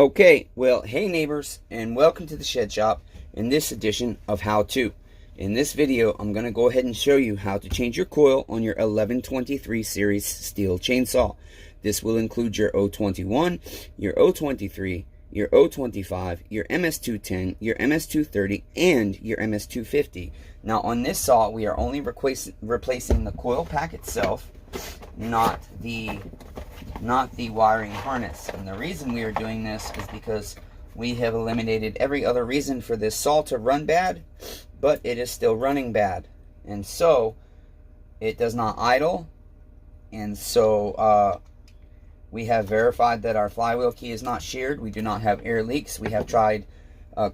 Okay, well, hey neighbors, and welcome to the Shed Shop in this edition of How To. In this video, I'm going to go ahead and show you how to change your coil on your 1123 series STIHL chainsaw. This will include your 021, your 023, your 025, your MS210, your MS230, and your MS250. Now on this saw, we are only replacing the coil pack itself, not the wiring harness. And the reason we are doing this is because we have eliminated every other reason for this saw to run bad, but it is still running bad. And so it does not idle. And so we have verified that our flywheel key is not sheared. We do not have air leaks. We have tried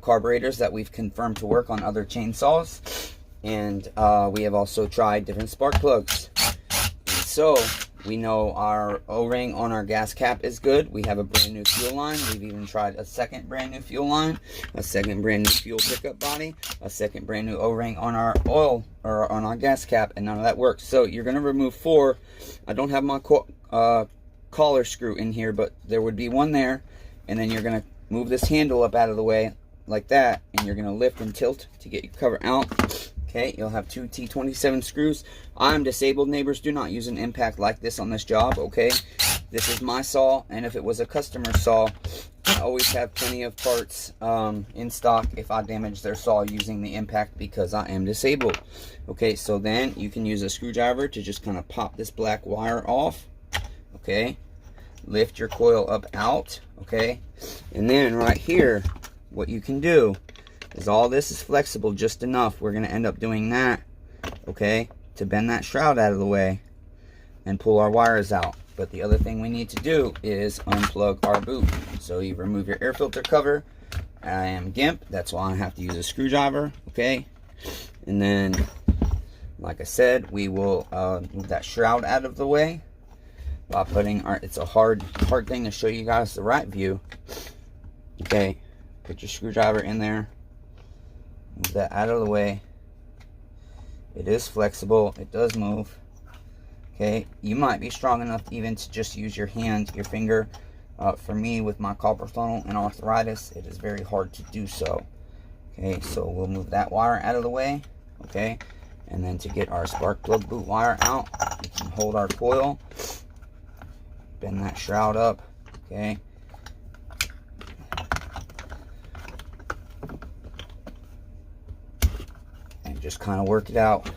carburetors that we've confirmed to work on other chainsaws. And we have also tried different spark plugs. And so we know our O-ring on our gas cap is good. We have a brand new fuel line. We've even tried a second brand new fuel line, a second brand new fuel pickup body, a second brand new O-ring on our oil or on our gas cap, and none of that works. So you're going to remove 4. I don't have my collar screw in here, but there would be one there, and then you're going to move this handle up out of the way like that, and you're going to lift and tilt to get your cover out. Okay, you'll have 2 T27 screws. I'm disabled, neighbors. Do not use an impact like this on this job, okay? This is my saw, and if it was a customer saw, I always have plenty of parts in stock if I damage their saw using the impact because I am disabled. Okay, so then you can use a screwdriver to just kind of pop this black wire off, okay? Lift your coil up out, okay? And then right here, what you can do is all this is flexible just enough. We're going to end up doing that, okay, to bend that shroud out of the way and pull our wires out. But the other thing we need to do is unplug our boot. So you remove your air filter cover. I am GIMP, that's why I have to use a screwdriver, okay? And then, like I said, we will move that shroud out of the way by putting our, it's a hard thing to show you guys the right view. Okay, put your screwdriver in there. Move that out of the way. It is flexible. It does move. Okay, you might be strong enough even to just use your hand, your finger. For me, with my carpal tunnel and arthritis, it is very hard to do so. Okay, so we'll move that wire out of the way. Okay, and then to get our spark plug boot wire out, we can hold our coil, bend that shroud up. Okay. Just kind of work it out.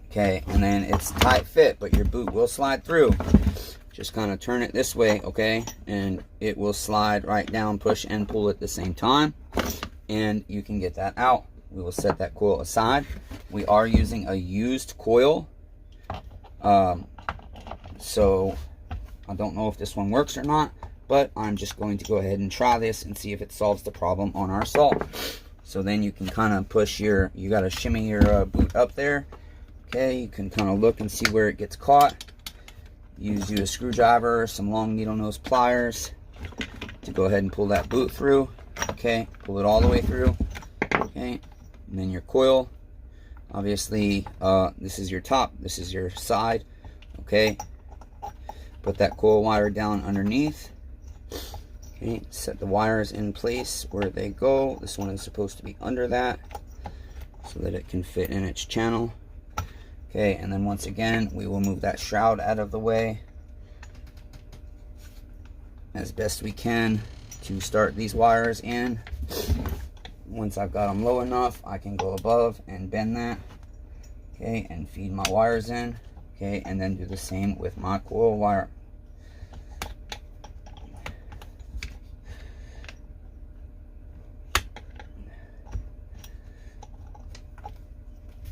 Okay, and then it's tight fit, but your boot will slide through. Just kind of turn it this way, okay, and it will slide right down, push and pull at the same time, and you can get that out. We will set that coil aside. We are using a used coil, so I don't know if this one works or not, but I'm just going to go ahead and try this and see if it solves the problem on our saw. So then you can kind of push your, you got to shimmy your boot up there. Okay, you can kind of look and see where it gets caught. Use you a screwdriver, some long needle nose pliers to go ahead and pull that boot through. Okay, pull it all the way through. Okay, and then your coil. Obviously, this is your top, this is your side. Okay, put that coil wire down underneath. Okay, set the wires in place where they go. This one is supposed to be under that so that it can fit in its channel. Okay, and then once again, we will move that shroud out of the way as best we can to start these wires in. Once I've got them low enough, I can go above and bend that. Okay, and feed my wires in. Okay, and then do the same with my coil wire.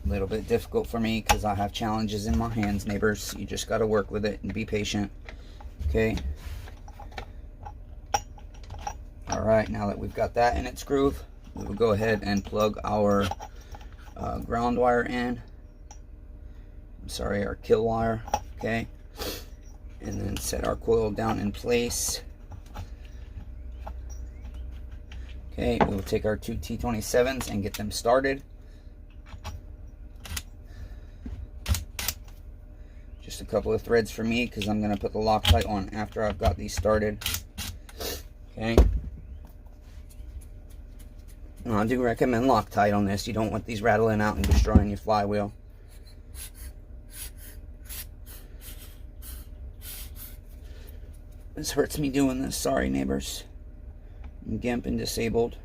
A little bit difficult for me because I have challenges in my hands, neighbors. You just got to work with it and be patient. Okay. All right, now that we've got that in its groove, we will go ahead and plug our ground wire in. I'm sorry, our kill wire. Okay. And then set our coil down in place. Okay, we will take our 2 T27s and get them started. Just a couple of threads for me because I'm going to put the Loctite on after I've got these started. Okay. Now, I do recommend Loctite on this. You don't want these rattling out and destroying your flywheel. This hurts me doing this. Sorry, neighbors. I'm GIMP and disabled.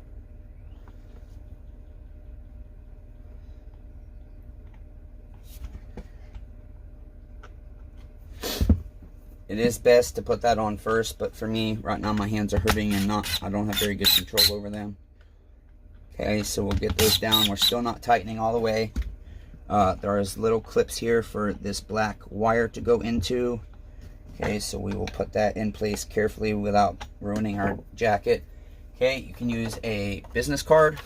It is best to put that on first, but for me, right now my hands are hurting and I don't have very good control over them. Okay, so we'll get those down. We're still not tightening all the way. There's little clips here for this black wire to go into. Okay, so we will put that in place carefully without ruining our jacket. Okay, you can use a business card.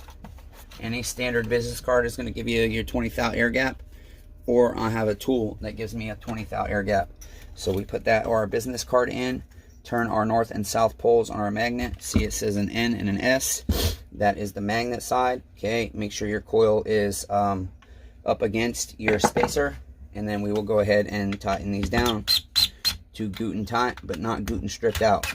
Any standard business card is going to give you your 20th thou air gap, or I have a tool that gives me a 20th thou air gap. So we put that or our business card in, turn our north and south poles on our magnet. See, it says an N and an S. That is the magnet side. Okay, make sure your coil is up against your spacer, and then we will go ahead and tighten these down to Guten tight, but not Guten stripped out.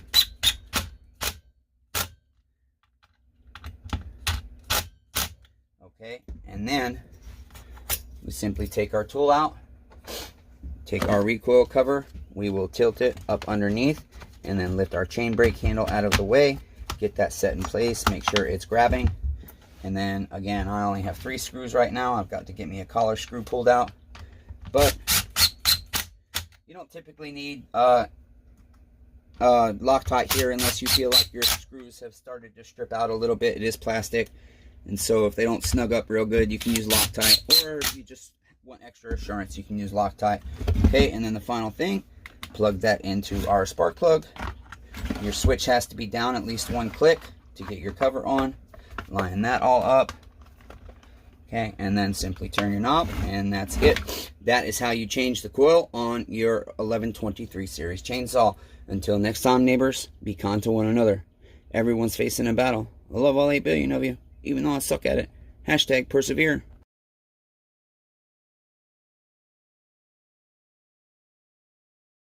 Okay, and then we simply take our tool out, take our recoil cover, we will tilt it up underneath, and then lift our chain brake handle out of the way, get that set in place, make sure it's grabbing. And then again, I only have 3 screws right now. I've got to get me a collar screw pulled out, but you don't typically need Loctite here unless you feel like your screws have started to strip out a little bit. It is plastic, and so if they don't snug up real good, you can use Loctite, or if you just want extra assurance, you can use Loctite. Okay, and then the final thing, plug that into our spark plug. Your switch has to be down at least 1 click to get your cover on. Line that all up. Okay, and then simply turn your knob, and that's it. That is how you change the coil on your 1123 series chainsaw. Until next time, neighbors, be kind to one another. Everyone's facing a battle. I love all 8 billion of you, even though I suck at it. Hashtag persevere.